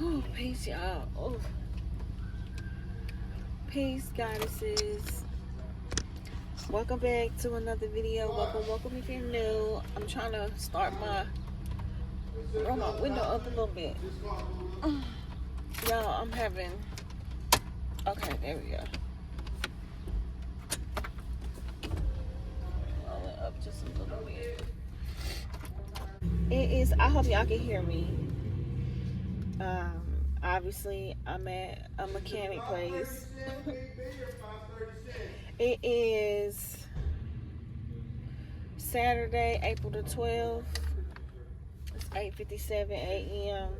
Oh, peace, y'all. Oh. Peace, goddesses. Welcome back to another video. Welcome if you're new. I'm trying to roll my window up a little bit. Y'all, I'm having, okay, there we go. Roll it up just a little bit. It is, I hope y'all can hear me. Obviously, I'm at a mechanic place. It is Saturday, April the 12th. It's 8:57 a.m.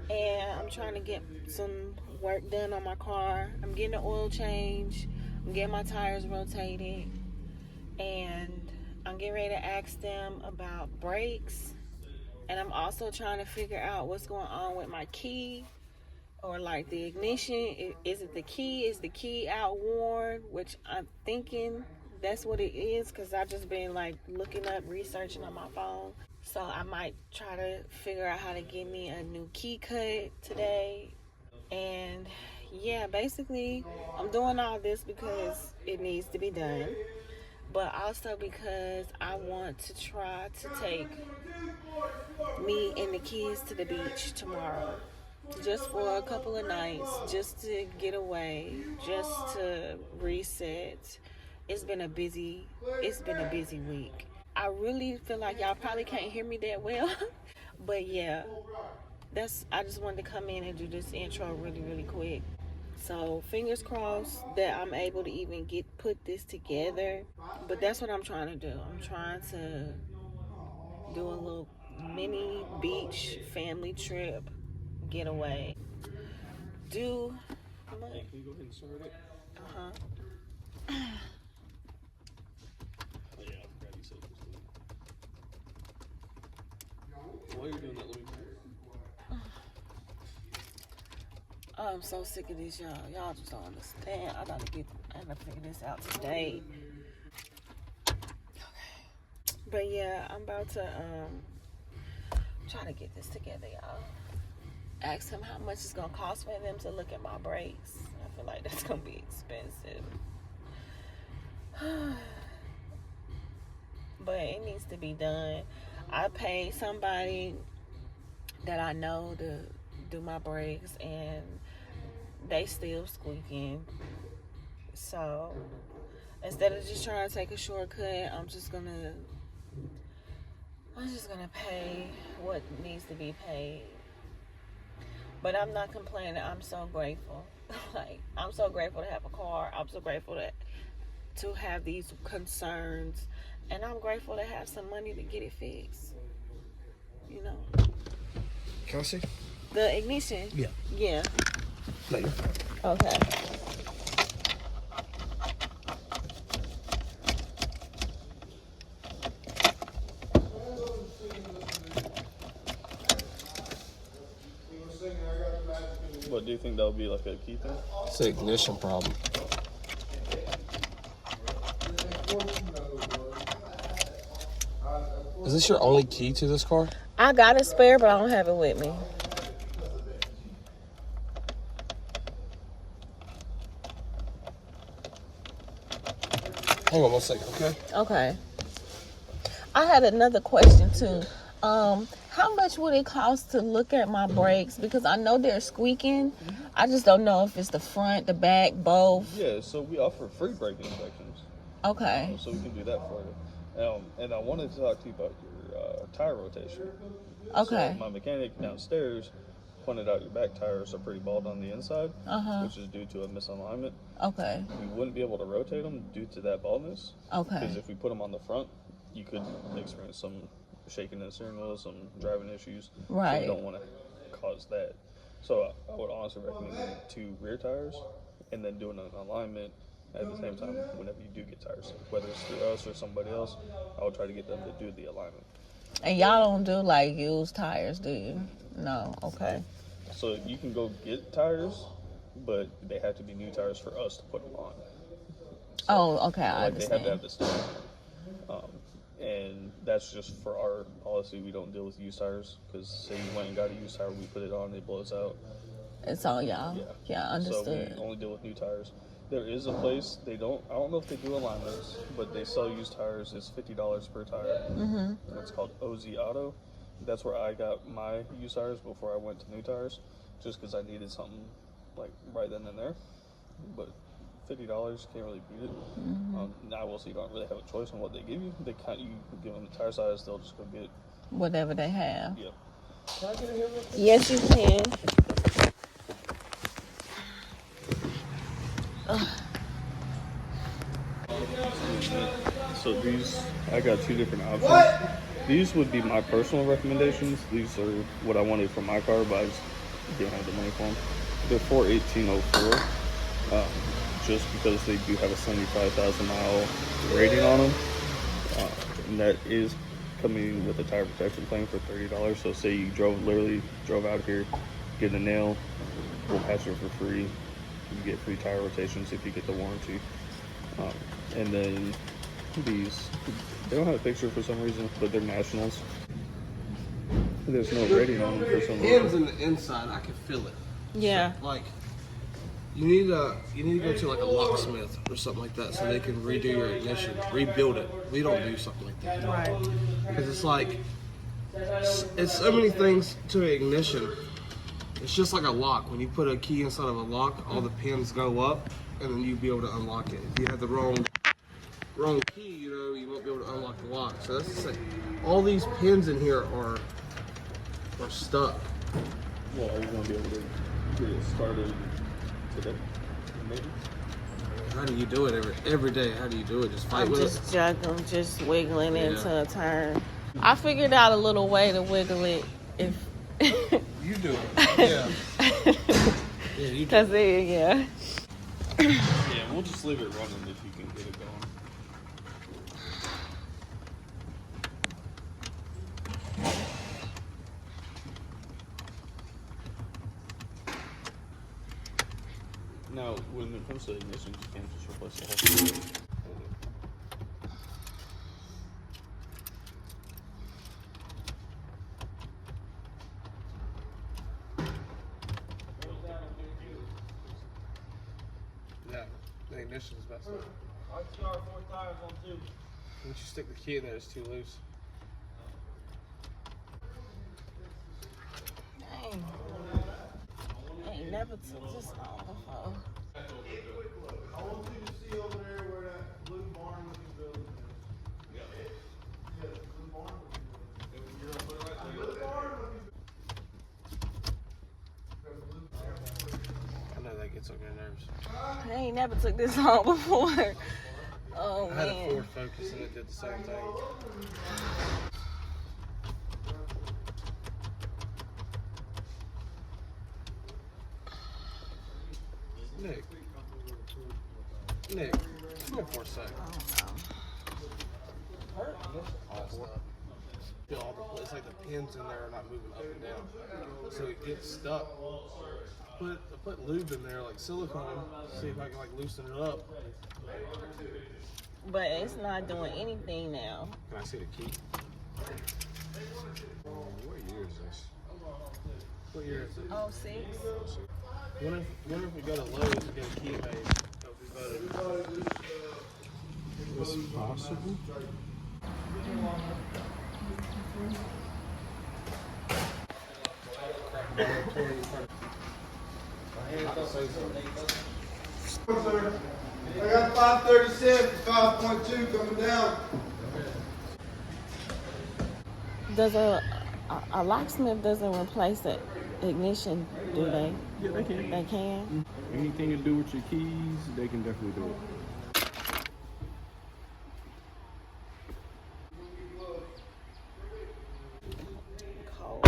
and I'm trying to get some work done on my car. I'm getting an oil change. I'm getting my tires rotated, and I'm getting ready to ask them about brakes. And I'm also trying to figure out what's going on with my key, or like the ignition. Is it the key? Is the key out worn? Which I'm thinking that's what it is, because I've just been like looking up, researching on my phone. So I might try to figure out how to get me a new key cut today. And yeah, basically I'm doing all this because it needs to be done, but also because I want to try to take me and the kids to the beach tomorrow, just for a couple of nights, just to get away, just to reset. It's been a busy week. I really feel like y'all probably can't hear me that well. But yeah, I just wanted to come in and do this intro really quick. So fingers crossed that I'm able to even put this together. But that's what I'm trying to do. I'm trying to do a little mini beach family trip getaway. Do what? Can you go ahead and start it? Uh-huh. Oh yeah, I forgot you said this. While you're doing that, let me. I'm so sick of this, y'all. Y'all just don't understand. I gotta figure this out today. Okay. But yeah, I'm about to try to get this together, y'all. Ask him how much it's gonna cost for them to look at my brakes. I feel like that's gonna be expensive. But it needs to be done. I paid somebody that I know to do my brakes, and they still squeaking. So instead of just trying to take a shortcut, I'm just gonna pay what needs to be paid. But I'm not complaining. I'm so grateful. Like, I'm so grateful to have a car. I'm so grateful to have these concerns, and I'm grateful to have some money to get it fixed. You know. Can I see? The ignition? Yeah. Yeah. Later. Okay. What do you think that would be, like a key thing? It's an ignition problem. Is this your only key to this car? I got a spare, but I don't have it with me. Hang on 1 second, okay? Okay. I had another question too. How much would it cost to look at my brakes? Because I know they're squeaking. I just don't know if it's the front, the back, both. Yeah, so we offer free brake inspections. Okay. So we can do that for you. And I wanted to talk to you about your tire rotation. Okay. So my mechanic downstairs pointed out your back tires are pretty bald on the inside, which is due to a misalignment. Okay. We wouldn't be able to rotate them due to that baldness. Okay. Because if we put them on the front, you could experience some shaking in the steering wheel, some driving issues. Right. So we don't want to cause that. So I would honestly recommend getting 2 rear tires and then doing an alignment at the same time whenever you do get tires. Whether it's through us or somebody else, I would try to get them to do the alignment. And y'all don't do like used tires, do you? No. Okay. So you can go get tires, but they have to be new tires for us to put them on. So, okay. I understand. They have to have the sticker. and that's just for our policy. We don't deal with used tires because say you went and got a used tire, we put it on, it blows out. It's all y'all. Yeah, understood. So we only deal with new tires. There is a place I don't know if they do alignments, but they sell used tires. It's $50 per tire. And it's called OZ Auto. That's where I got my used tires before I went to new tires, just because I needed something like right then and there. But $50 can't really beat it. Now I will say you don't really have a choice on what they give you. You give them the tire size, they'll just go get whatever they have. Yep. Can I get in here real quick? Yes, you can. So I got two different options. These would be my personal recommendations. These are what I wanted for my car, but I just didn't have the money for them. They're for 1804, just because they do have a 75,000 mile rating on them. And that is coming with a tire protection claim for $30. So say you drove out here, get a nail, we'll patch it for free. You get free tire rotations if you get the warranty. And then they don't have a picture for some reason, but they're nationals. There's no rating on them for some reason. Pins in the inside, I can feel it. Yeah. So, like, you need to go to like a locksmith or something like that so they can redo your ignition, rebuild it. We don't do something like that. Right. Because it's so many things to an ignition. It's just like a lock. When you put a key inside of a lock, all the pins go up, and then you'll be able to unlock it. If you have the wrong key, you won't be able to unlock the lock. So that's the same. All these pins in here are stuck. Well, are you going to be able to get it started today? Maybe? How do you do it every day? How do you do it? Just fight with Just it? juggling, just wiggling into a turn. I figured out a little way to wiggle it if... You do it. Yeah. Yeah, you do Cause yeah. Yeah, we'll just leave it running if you can get it going. Now, when it comes to ignition, you can't just replace the whole thing. Yeah, the ignition's messed up. RTR 4 tires on 2. Once you stick the key in there, it's too loose. Dang. I ain't never took this long before. I want you to see over there where that blue barn looking building is. Yeah, the blue barn looking building. You're gonna put it right there. Blue barn looking. I know that gets on your nerves. I ain't never took this long before. Oh I had a man. Ford Focus and it did the same thing. Nick, come here for a sec. It's like the pins in there are not moving up and down, so it gets stuck. Put lube in there, like silicone. See if I can like loosen it up. But it's not doing anything now. Can I see the key? What year is this? What year is it? Oh, 6? Wonder if we go to Lowe's and get a key made. Is it possible? I got 537, 5.2 coming down. Does a locksmith doesn't replace the ignition, do they? Yeah, they can. They can? Anything to do with your keys, they can definitely do it. Cold.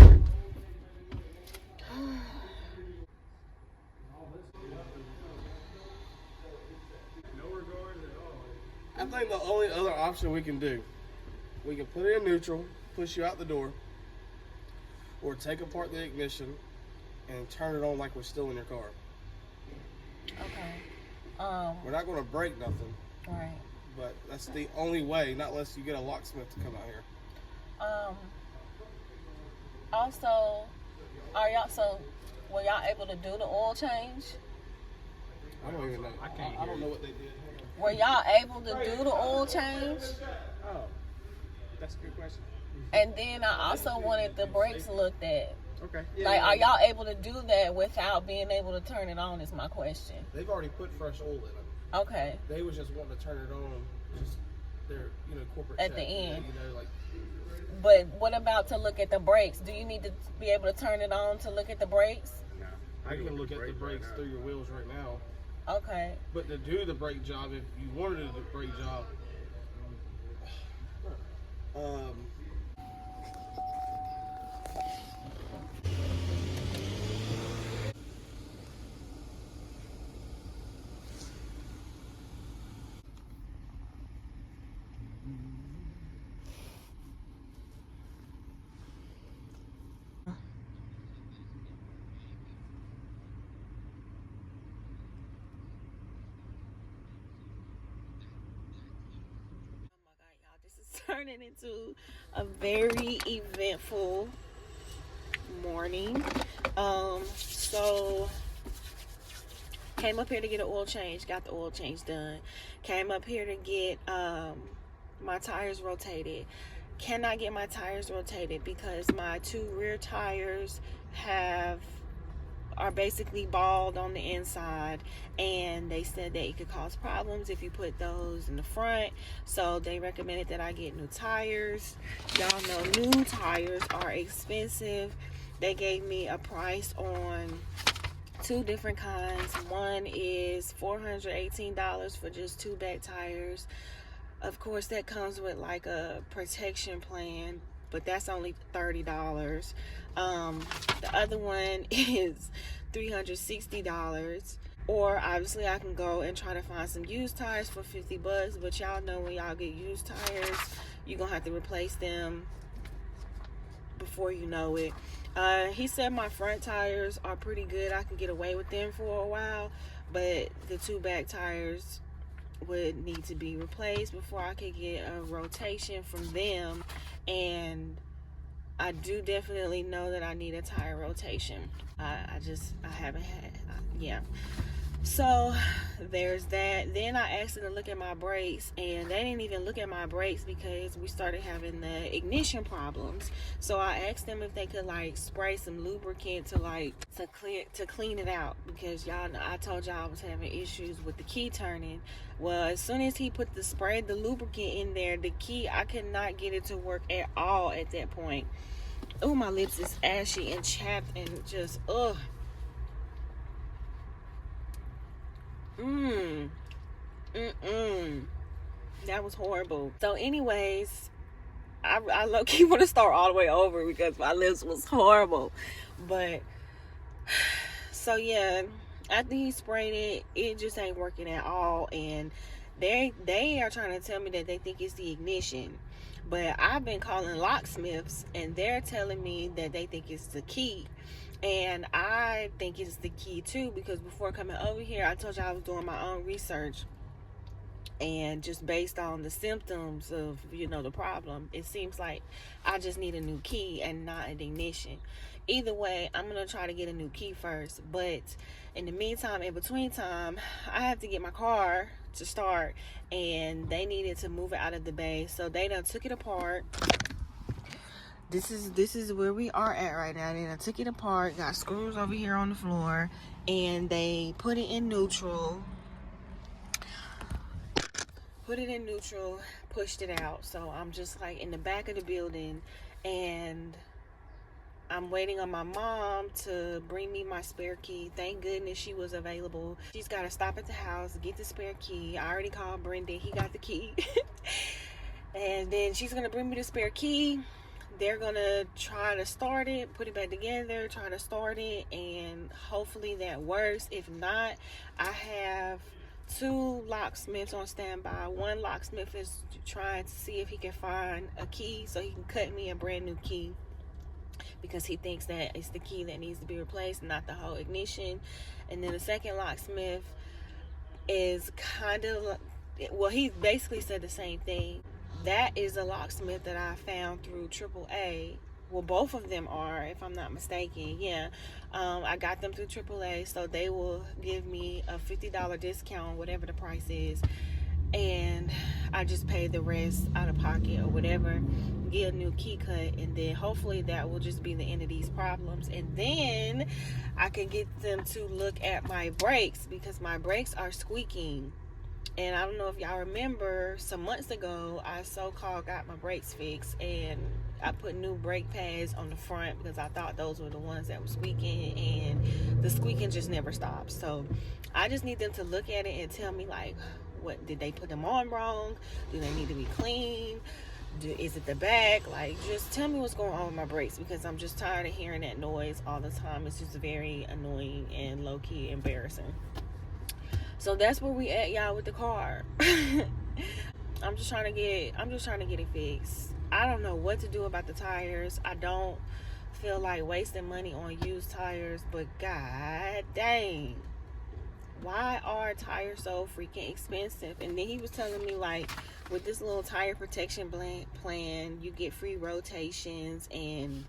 I think the only other option we can do, we can put it in neutral, push you out the door, or take apart the ignition and turn it on like we're still in your car. Okay. We're not going to break nothing, Right. but that's the only way, not unless you get a locksmith to come out here. Also, were y'all able to do the oil change? I don't even know. I don't know what they did. Were y'all able to do the oil change? Oh, that's a good question. And then I also wanted the brakes looked at. Okay. Like, are y'all able to do that without being able to turn it on is my question. They've already put fresh oil in them. Okay. They was just wanting to turn it on, just their, corporate At check, the end. like. But what about to look at the brakes? Do you need to be able to turn it on to look at the brakes? No, I can look at the brakes through your wheels right now. Okay. But to do the brake job, if you wanted to do the brake job, Turning into a very eventful morning. So came up here to get an oil change, got the oil change done. Came up here to get my tires rotated. Cannot get my tires rotated because my 2 rear tires are basically bald on the inside, and they said that it could cause problems if you put those in the front, so they recommended that I get new tires. Y'all know new tires are expensive. They gave me a price on 2 different kinds. One is $418 for just 2 back tires. Of course, that comes with like a protection plan, but that's only $30. The other one is $360. Or obviously I can go and try to find some used tires for $50, but y'all know when y'all get used tires, you're gonna have to replace them before you know it. He said my front tires are pretty good. I can get away with them for a while, but the 2 back tires would need to be replaced before I could get a rotation from them. And I do definitely know that I need a tire rotation. I haven't had, yeah. So there's that. Then I asked them to look at my brakes, and they didn't even look at my brakes because we started having the ignition problems. So I asked them if they could like spray some lubricant to clean it out, because y'all know I told y'all I was having issues with the key turning. Well, as soon as he put the lubricant in there, the key, I could not get it to work at all at that point. Oh, my lips is ashy and chapped and just ugh. That was horrible. So anyways, I low-key want to start all the way over because my lips was horrible. But so yeah, after he sprayed it, it just ain't working at all. And they are trying to tell me that they think it's the ignition, but I've been calling locksmiths and they're telling me that they think it's the key. And I think it's the key too, because before coming over here, I told you I was doing my own research, and just based on the symptoms of, the problem, it seems like I just need a new key and not an ignition. Either way, I'm gonna try to get a new key first, but in the meantime, in between time, I have to get my car to start, and they needed to move it out of the bay, so they done took it apart. This is where we are at right now. They done took it apart, got screws over here on the floor, and they put it in neutral. Pushed it out. So I'm just like in the back of the building, and I'm waiting on my mom to bring me my spare key. Thank goodness she was available. She's got to stop at the house, get the spare key. I already called Brendan. He got the key. And then she's going to bring me the spare key. They're going to try to start it, put it back together, try to start it, and hopefully that works. If not, I have 2 locksmiths on standby. One locksmith is trying to see if he can find a key so he can cut me a brand new key, because he thinks that it's the key that needs to be replaced, not the whole ignition. And then the second locksmith is kind of well, he basically said the same thing. That is a locksmith that I found through AAA. Well, both of them are, if I'm not mistaken. Yeah, I got them through AAA, so they will give me a $50 discount, whatever the price is, and I just pay the rest out of pocket or whatever, get a new key cut, and then hopefully that will just be the end of these problems. And then I can get them to look at my brakes, because my brakes are squeaking. And I don't know if y'all remember, some months ago, I so-called got my brakes fixed, and I put new brake pads on the front because I thought those were the ones that were squeaking, and the squeaking just never stopped. So I just need them to look at it and tell me, like, what did they put them on wrong? Do they need to be clean? Is it the back? Like, just tell me what's going on with my brakes, because I'm just tired of hearing that noise all the time. It's just very annoying and low-key embarrassing. So that's where we at, y'all, with the car. I'm just trying to get it fixed. I don't know what to do about the tires. I don't feel like wasting money on used tires, but god dang, why are tires so freaking expensive? And then he was telling me, like, with this little tire protection plan, you get free rotations, and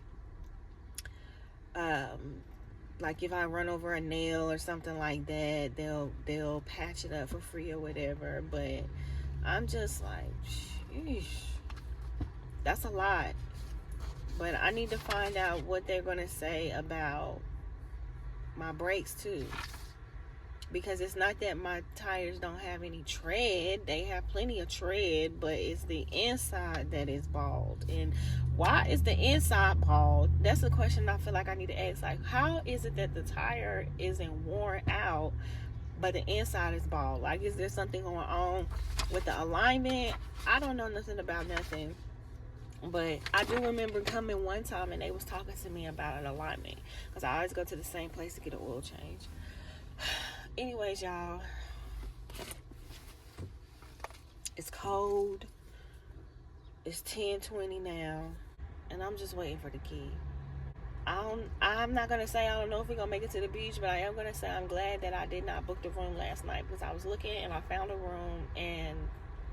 like if I run over a nail or something like that, they'll patch it up for free or whatever. But I'm just like, sheesh, that's a lot. But I need to find out what they're gonna say about my brakes too, because it's not that my tires don't have any tread. They have plenty of tread, but it's the inside that is bald. And why is the inside bald? That's a question I feel like I need to ask. Like, how is it that the tire isn't worn out, but the inside is bald? Like, is there something going on with the alignment? I don't know nothing about nothing. But I do remember coming one time and they was talking to me about an alignment, because I always go to the same place to get an oil change. Anyways, y'all, it's cold. It's 10:20 now, and I'm just waiting for the key. I'm not gonna say I don't know if we're gonna make it to the beach, but I am gonna say I'm glad that I did not book the room last night, because I was looking and I found a room, and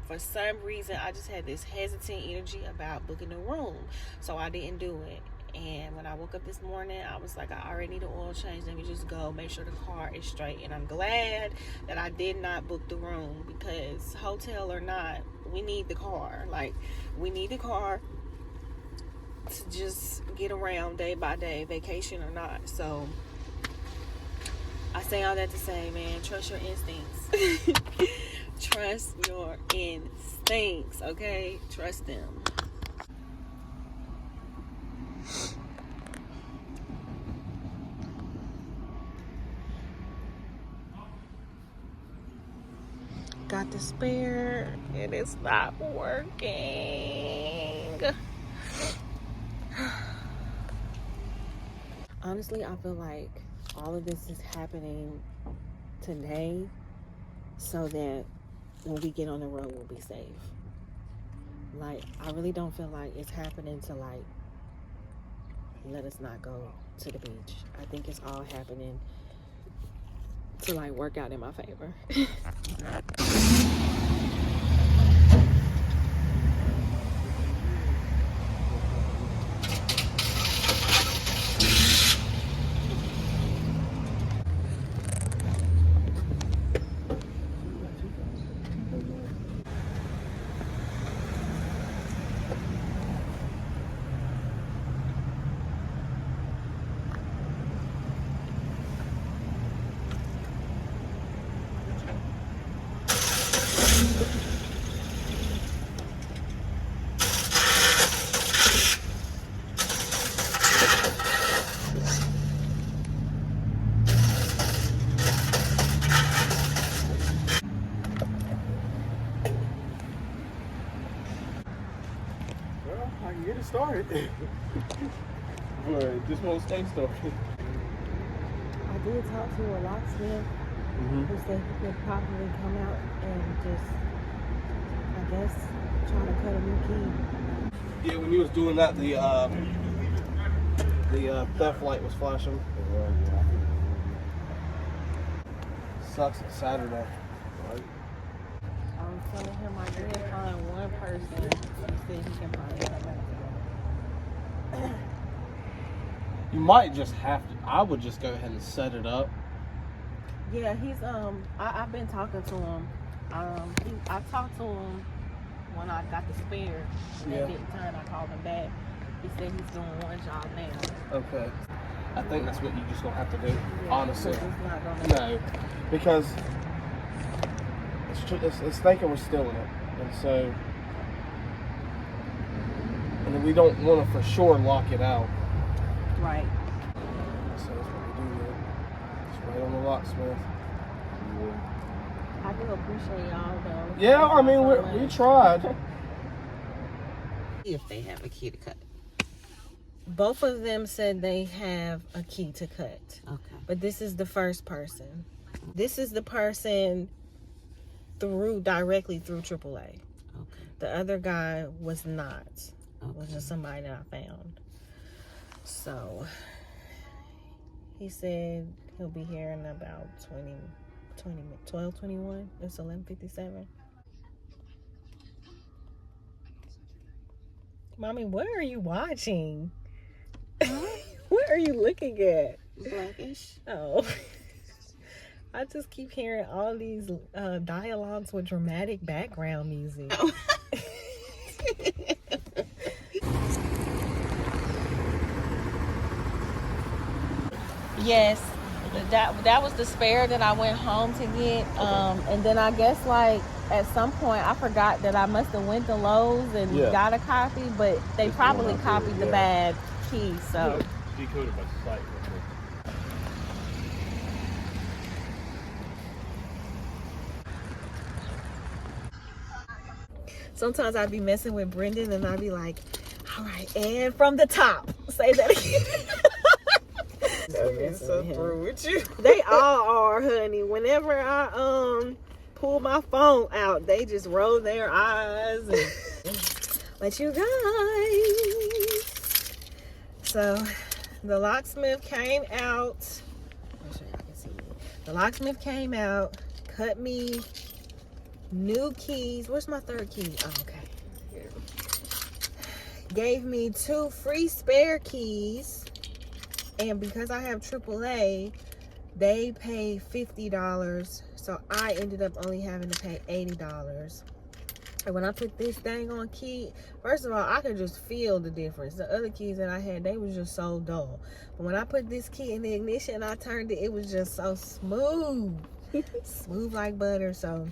for some reason I just had this hesitant energy about booking the room, so I didn't do it. And when I woke up this morning, I was like, I already need an oil change. Let me just go make sure the car is straight. And I'm glad that I did not book the room, because hotel or not, we need the car. Like, we need the car to just get around day by day, vacation or not. So I say all that to say, man, trust your instincts. Trust your instincts, okay? Trust them. Got the spare and it's not working. Honestly, I feel like all of this is happening today so that when we get on the road, we'll be safe. Like, I really don't feel like it's happening to, like, let us not go to the beach. I think it's all happening to, like, work out in my favor. Well, I can get it started. But this won't stay started. I did talk to a locksmith who said he could probably come out and just, I guess, try to cut a new key. Yeah, when you was doing that, the theft light was flashing. Sucks, it's Saturday. gonna hear my dad find one person. He said he can probably come back. You might just have to. I would just go ahead and set it up. Yeah, he's I've been talking to him. I talked to him when I got the spare. And Yeah. that didn't turn. I called him back. He said he's doing one job now. Okay. I think that's what you just gonna have to do. Yeah, Honestly. but it's not gonna. No, because it's thinking we're stealing it, and so, and then we don't want to for sure lock it out. Right. So that's what we do here. Just wait on the locksmith. I do appreciate y'all though. Yeah, I mean Thank y'all so we much. tried. If they have a key to cut. Both of them said they have a key to cut. Okay. But this is the first person. This is the person directly through AAA. Okay. The other guy was not. Okay. It was just somebody that I found. So he said he'll be here in about 12:21. It's 11:57. Mommy, what are you watching? What are you looking at? Blackish. Oh. I just keep hearing all these dialogues with dramatic background music. Oh. Yes, that was the spare that I went home to get. And then I guess like at some point I forgot that I must have went to Lowe's and got a copy, but they probably copied the bad key. So Decoded by site. sometimes I'd be messing with Brendan and I'd be like, all right, and from the top. Say that again. So through with you. They all are, honey. Whenever I pull my phone out, they just roll their eyes and but you guys. So the locksmith came out. I'll show y'all can see it. The locksmith came out, cut me new keys. Where's my third key? Oh, okay. Here. Gave me 2 free spare keys. And because I have AAA, they pay $50. So I ended up only having to pay $80. And when I put this dang on key, first of all, I could just feel the difference. The other keys that I had, they was just so dull. But when I put this key in the ignition, I turned it, it was just so smooth. Smooth like butter. So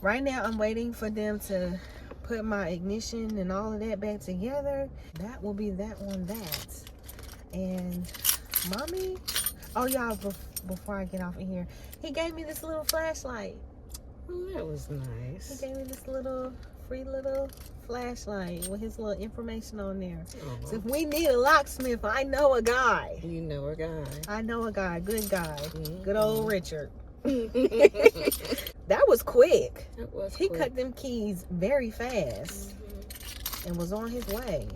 right now I'm waiting for them to put my ignition and all of that back together. That will be that one, that. And mommy, oh y'all, before I get off of here, he gave me this little flashlight. Oh, that was He nice. gave me this little free little flashlight with his little information on there. So if we need a locksmith, I know a guy. You know a guy. I know a guy, good guy. Mhm. Good old Richard. That That was quick. was He quick. cut them keys very fast and was on his way.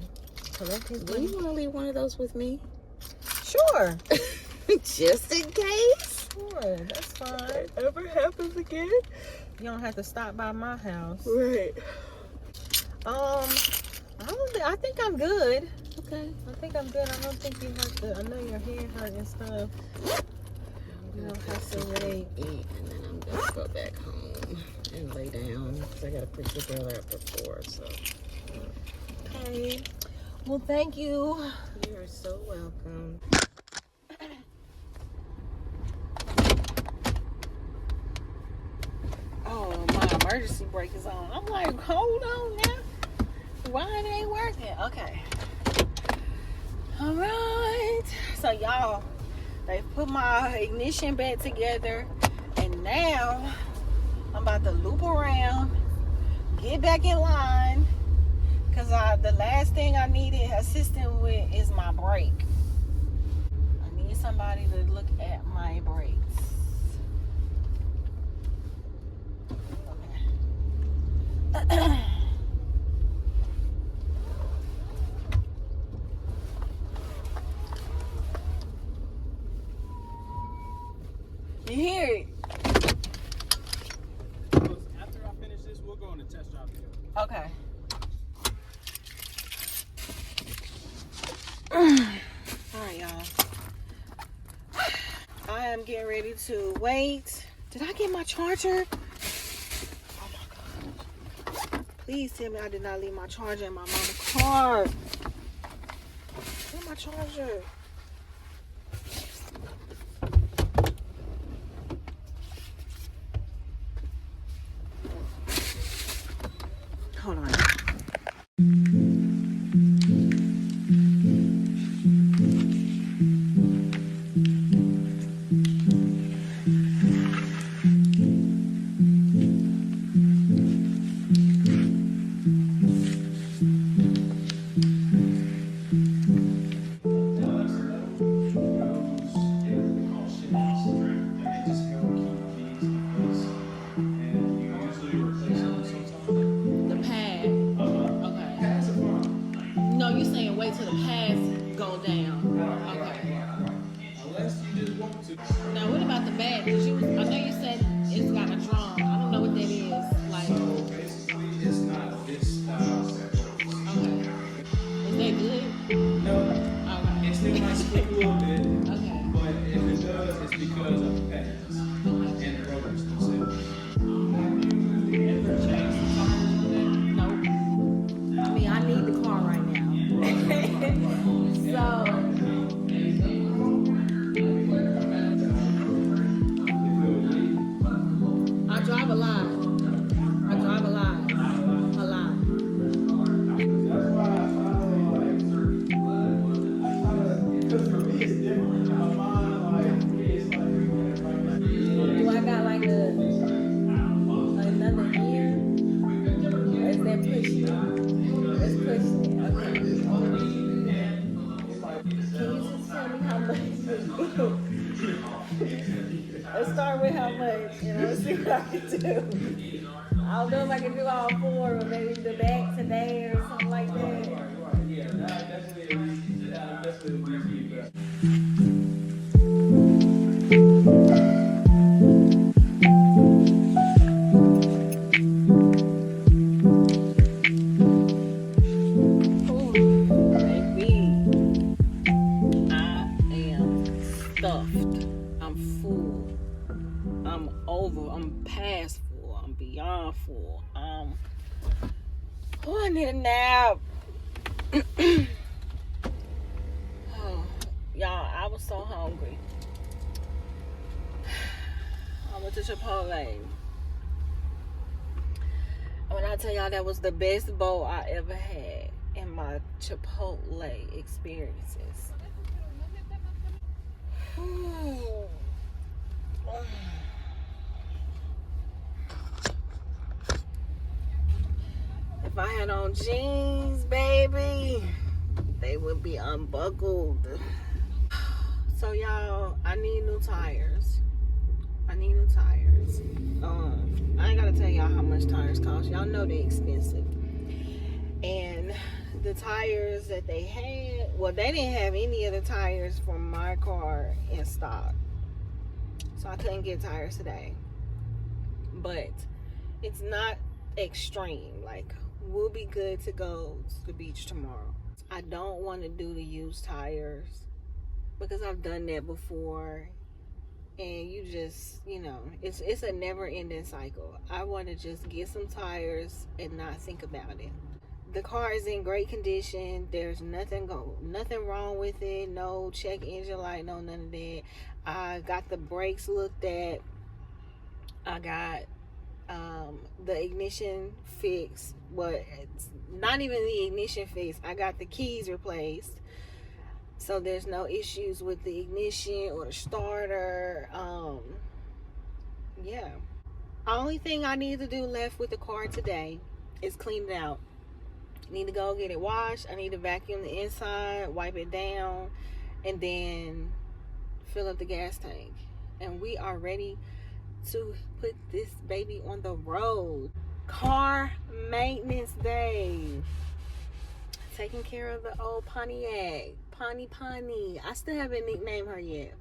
Collect his Do you money. want to leave one of those with me? Sure. Just in case. Sure, that's fine. Ever happens again? You don't have to stop by my house. Right. I think I'm good. Okay. I think I'm good. I don't think you have to. I know your head hurt and stuff. You don't have to really. Eat, and then I'm gonna go back home and lay down because I gotta pick the girl up at 4. So Okay. Well, thank you. you're so welcome. Oh, my emergency brake is on. I'm like, hold on now. Why it ain't working? Okay. All right. So y'all, they put my ignition back together, and now I'm about to loop around, get back in line, because the last thing I needed assistance with is my brake. I need somebody to look at my brakes. Okay. You hear it? After I finish this, we'll go on the test drive here. Okay. All right, y'all. I am getting ready to wait. Did I get my charger? Oh my God. Please tell me I did not leave my charger in my mama's car. Where's my charger? Hold on. The pad. Okay. No, you saying wait till the pads go down. Okay. Unless you just want to. Now what about the bag? Cause I know you said it's got a drum. I don't know what that is. Like, Basically, it's not this style. okay. Is that good? No, Okay. it still might squeak a little bit, Okay. but if it does, it's because of the pads and the rotors themselves. Have you ever changed the tires on that? Nope. I mean, I need the car right now. So. I drive a lot. I drive a lot. A lot. That's why I because for me it's different. In my mind, like, for me, it's like, Do I got like another year? Or is that pushing it? That's pushing it. Okay. Can you just tell me how much? Let's start with how much, and let's see what I can do. I don't know if I can do all four, or maybe the back today or something like that. Yeah, that definitely would be better. Ooh, baby, I am stuffed. I'm full. I'm over. I'm past full. I'm beyond full. Oh, I need a nap. Oh, y'all, I was so hungry. I went to Chipotle. When I tell y'all that was the best bowl I ever had in my Chipotle experiences. Ooh. If I had on jeans, baby, they would be unbuckled. So y'all, I need new tires. I ain't gotta tell y'all how much tires cost. Y'all know they're expensive. And the tires that they had, well, they didn't have any of the tires for my car in stock. So I couldn't get tires today. But it's not extreme. Like, we'll be good to go to the beach tomorrow. I don't want to do the used tires because I've done that before. And you just, it's a never-ending cycle. I want to just get some tires and not think about it. The car is in great condition. There's nothing wrong with it. No check engine light, no none of that. I got the brakes looked at. I got the ignition fixed. Well, it's not even the ignition fixed. I got the keys replaced. So there's no issues with the ignition or the starter. Yeah. Only thing I need to do left with the car today is clean it out. I need to go get it washed. I need to vacuum the inside, wipe it down, and then fill up the gas tank. And we are ready to put this baby on the road. Car maintenance day. Taking care of the old Pontiac. Pawnee. I still haven't nicknamed her yet.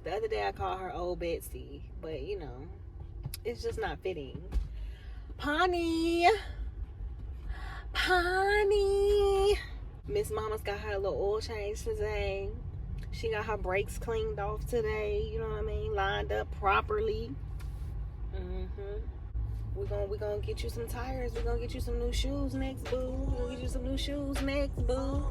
The other day I called her Old Betsy, but it's just not fitting. Pawnee. Pawnee. Miss Mama's got her little oil change today. She got her brakes cleaned off today. You know what I mean? Lined up properly. We're gonna get you some tires. We're gonna get you some new shoes next, boo. We're gonna get you some new shoes next, boo.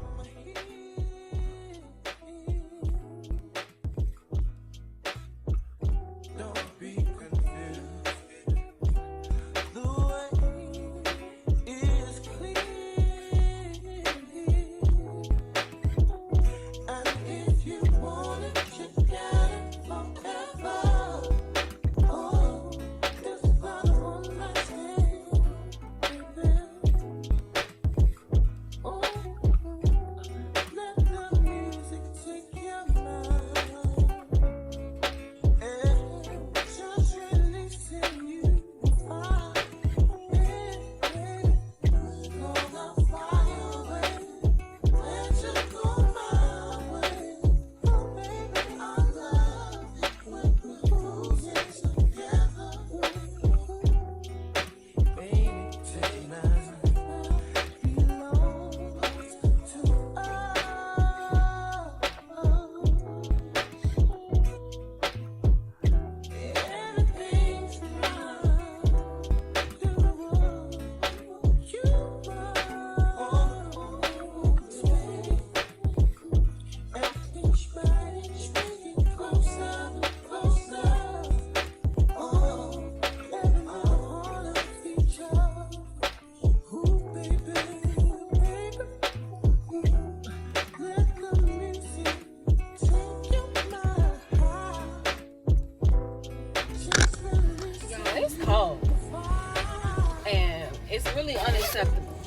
Really unacceptable.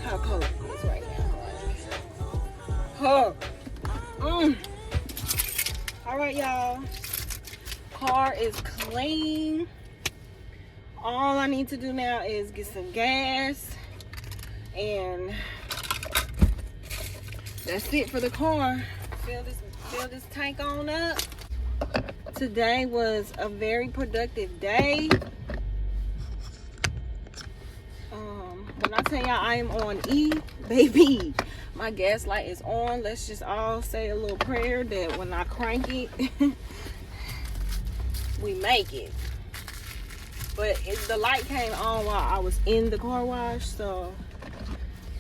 How cold it is right now. All right, y'all. Car is clean. All I need to do now is get some gas, and that's it for the car. Fill this tank on up. Today was a very productive day. When I tell y'all I am on E, baby, my gas light is on. Let's just all say a little prayer that when I crank it, we make it. But the light came on while I was in the car wash, so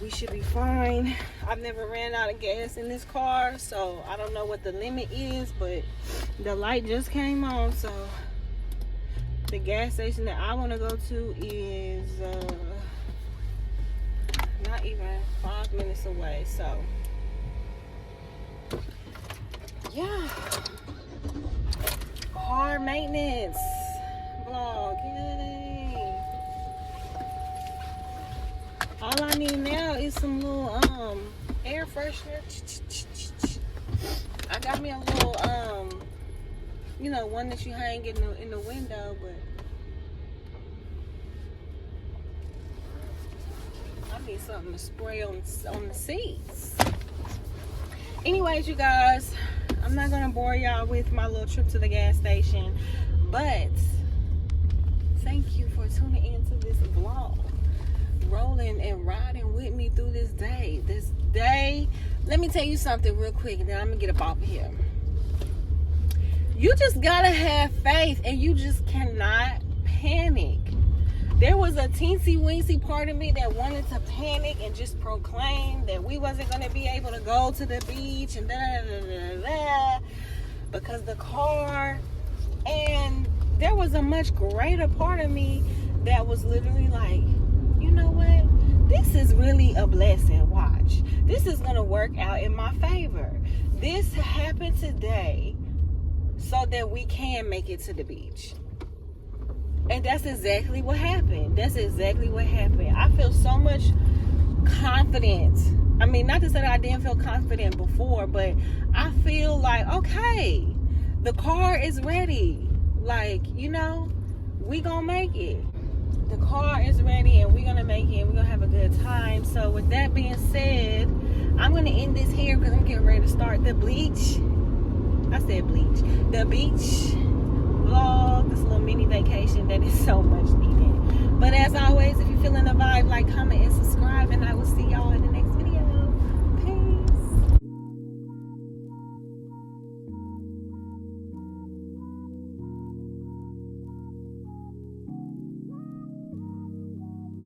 we should be fine. I've never ran out of gas in this car, so I don't know what the limit is, but the light just came on. So the gas station that I want to go to is not even 5 minutes away. So yeah, car maintenance vlog. Yay. All I need now is some little air freshener. I got me a little you know, one that you hang in the window, but I need something to spray on the seats. Anyways, you guys, I'm not gonna bore y'all with my little trip to the gas station, but thank you for tuning into this vlog, rolling and riding with me through this day. Let me tell you something real quick, and then I'm gonna get up off here. You just gotta have faith, and you just cannot panic. There was a teensy-weensy part of me that wanted to panic and just proclaim that we wasn't gonna be able to go to the beach and because the car. And there was a much greater part of me that was literally like, you know what? This is really a blessing. Watch. This is gonna work out in my favor. This happened today so that we can make it to the beach. And that's exactly what happened. I feel so much confidence. I mean, not to say that I didn't feel confident before, but I feel like, okay, the car is ready. Like, you know, we gonna make it. The car is ready and we're gonna make it, and we're gonna have a good time. So with that being said, I'm gonna end this here because I'm getting ready to start the beach vlog. y'all this little mini vacation that is so much needed. But as always, if you're feeling the vibe, like, comment, and subscribe, and I will see y'all in the